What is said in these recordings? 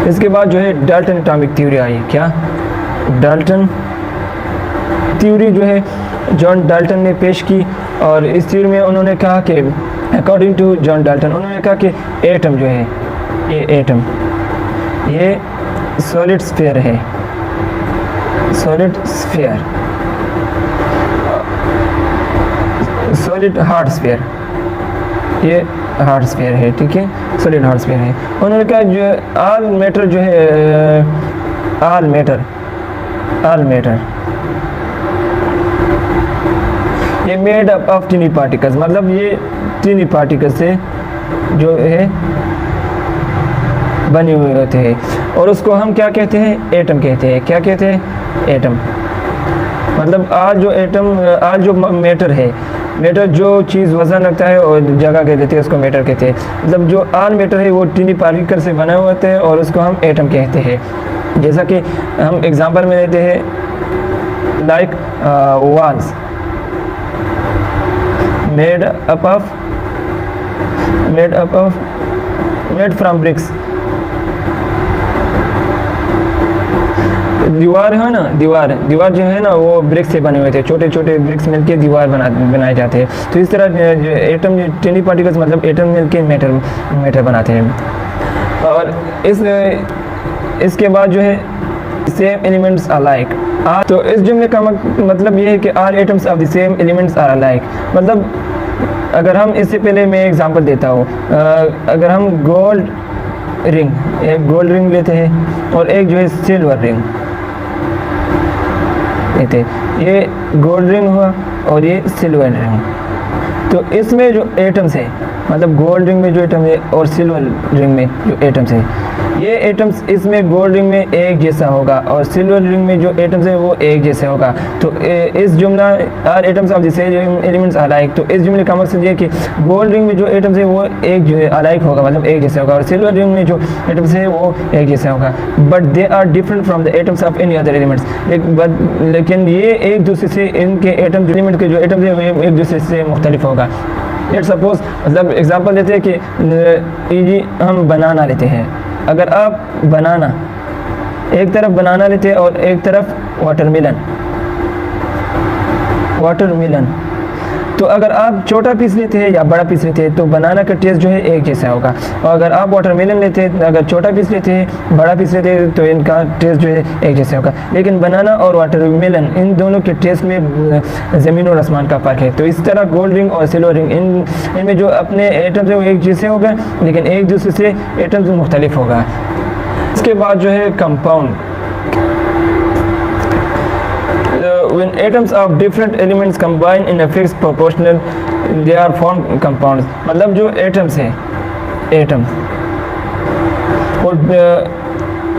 इसके बाद जो है डाल्टन एटॉमिक थ्योरी आई। क्या? डाल्टन थ्योरी जो है जॉन डाल्टन ने पेश की, और इस थ्योरी में उन्होंने कहा कि अकॉर्डिंग टू जॉन डाल्टन उन्होंने कहा कि एटम जो है, ये एटम ये सॉलिड स्फीयर है, solid sphere, solid hard sphere, ये हार्ड स्फीयर है, ठीक है, सॉलिड हार्ड स्फीयर है। उन्होंने कहा जो ऑल मैटर जो है, ऑल मैटर ये made up of tiny particles, मतलब ये टीनी पार्टिकल्स से जो है बने हुए होते हैं, और उसको हम क्या कहते हैं? एटम कहते हैं। क्या कहते हैं? एटम। मतलब आज जो एटम, आज जो मैटर है, मैटर जो चीज़ वजन रखता है और जगह कह देते हैं, उसको मैटर कहते हैं। मतलब जो ऑल मैटर है वो टीनी पार्टिकल से बना हुआ होता है, और उसको हम एटम कहते हैं। जैसा कि हम एग्जांपल में लेते हैं, like walls made from bricks. दीवार है ना, दीवार जो है ना वो ब्रिक्स से बने हुए थे, छोटे छोटे ब्रिक्स मिलके दीवार बनाए जाते हैं। तो इस तरह एटम टीनी पार्टिकल्स मतलब एटम मिलके मैटर बनाते हैं। और इसके बाद जो है सेम एलिमेंट्स आर लाइक। तो इस जुमले का मतलब ये है कि are atoms of the same elements are like. मतलब अगर हम इससे पहले मैं एग्जांपल देता हूँ, अगर हम गोल्ड रिंग लेते हैं और एक जो है सिल्वर रिंग लेते हैं, ये गोल्ड रिंग हुआ और ये सिल्वर रिंग। तो इसमें जो एटम्स है, मतलब गोल्ड रिंग में जो एटम है और सिल्वर रिंग में जो एटम्स है, ये एटम्स इसमें गोल्ड रिंग में एक जैसा होगा और सिल्वर रिंग में जो एटम्स है वो एक जैसे होगा। तो इस जुमला are atoms of the same elements alike, तो इस जुमले का मकसद ये कि गोल्ड रिंग में जो एटम्स है वो एक जो है अलाइक होगा, मतलब एक जैसा होगा, और सिल्वर रिंग में जो एटम्स है वो एक जैसा होगा। But they are different from the atoms of any other elements. लेकिन ये एक दूसरे से, इनके एटम एलिमेंट के जो एटम्स है वो एक दूसरे से मुख्तलिफ होगा। लेट सपोज, मतलब एग्जांपल देते हैं कि हम बनाना लेते हैं। अगर आप बनाना, एक तरफ बनाना लेते हैं और एक तरफ वाटरमेलन, तो अगर आप छोटा पीस लेते हैं या बड़ा पीस लेते हैं तो बनाना का टेस्ट जो है एक जैसा होगा, और अगर आप वाटरमेलन लेते हैं, अगर छोटा पीस लेते हैं, बड़ा पीस लेते हैं, तो इनका टेस्ट जो है एक जैसा होगा। लेकिन बनाना और वाटरमेलन, इन दोनों के टेस्ट में ज़मीन और आसमान का फ़र्क है। तो इस तरह गोल्ड रिंग और सिल्वर रिंग, इनमें जो अपने एटम्स है वो एक जैसे होगा, लेकिन एक दूसरे से एटम्स मुख्तलिफ होगा। इसके बाद जो है compound. When atoms of different elements combine in a fixed proportional, they are formed compounds। मतलब जो एटम्स हैं, एटम और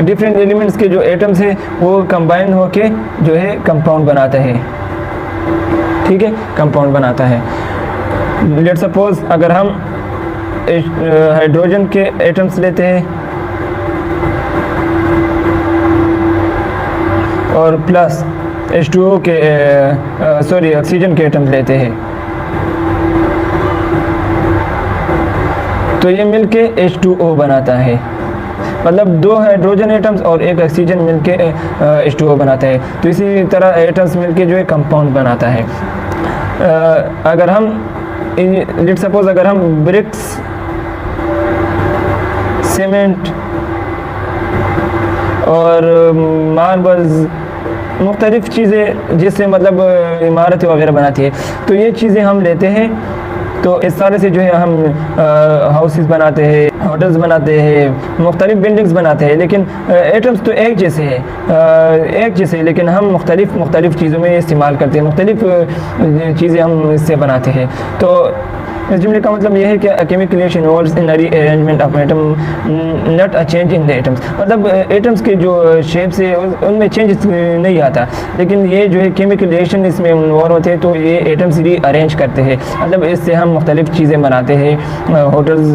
डिफरेंट एलिमेंट्स के जो एटम्स हैं वो कंबाइन होके जो है कंपाउंड बनाता है, ठीक है, कंपाउंड बनाता है। लेट सपोज अगर हम हाइड्रोजन के एटम्स लेते हैं और प्लस H2O के ऑक्सीजन के एटम्स लेते हैं, तो ये मिलके H2O बनाता है। मतलब दो हाइड्रोजन एटम्स और एक ऑक्सीजन मिलके H2O बनाता है। तो इसी तरह एटम्स मिलके जो है कंपाउंड बनाता है। अगर हम लेट सपोज अगर हम ब्रिक्स, सीमेंट और मार्बल्स, मुख्तलिफ चीज़ें जिससे मतलब इमारतें वगैरह बनाती है, तो ये चीज़ें हम लेते हैं, तो इस सारे से जो है हम हाउसेस बनाते हैं, होटल्स बनाते हैं, मुख्तलिफ बिल्डिंग्स बनाते हैं। लेकिन एटम्स तो एक जैसे हैं, लेकिन हम मुख्तलिफ चीज़ों में इस्तेमाल करते हैं, मुख्तलिफ चीज़ें हम इससे बनाते हैं। तो इस जुमले का मतलब यह है कि chemical reaction involves in rearrangement of atom, not a change in the atoms. मतलब एटम्स के जो शेप्स है उनमें चेंज नहीं आता, लेकिन ये जो है केमिकल रिएक्शन इसमें इन्वॉल्व होते हैं, तो ये एटम्स रीअरेंज करते हैं। मतलब इससे हम मुख्तलिफ चीज़ें बनाते हैं, होटल्स,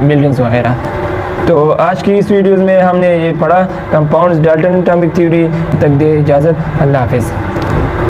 बिल्डिंग्स वगैरह। तो आज की इस वीडियोज़ में हमने ये पढ़ा कंपाउंड्स, डाल्टन एटॉमिक थ्योरी। तक दे इजाज़त, अल्लाह हाफ़िज़।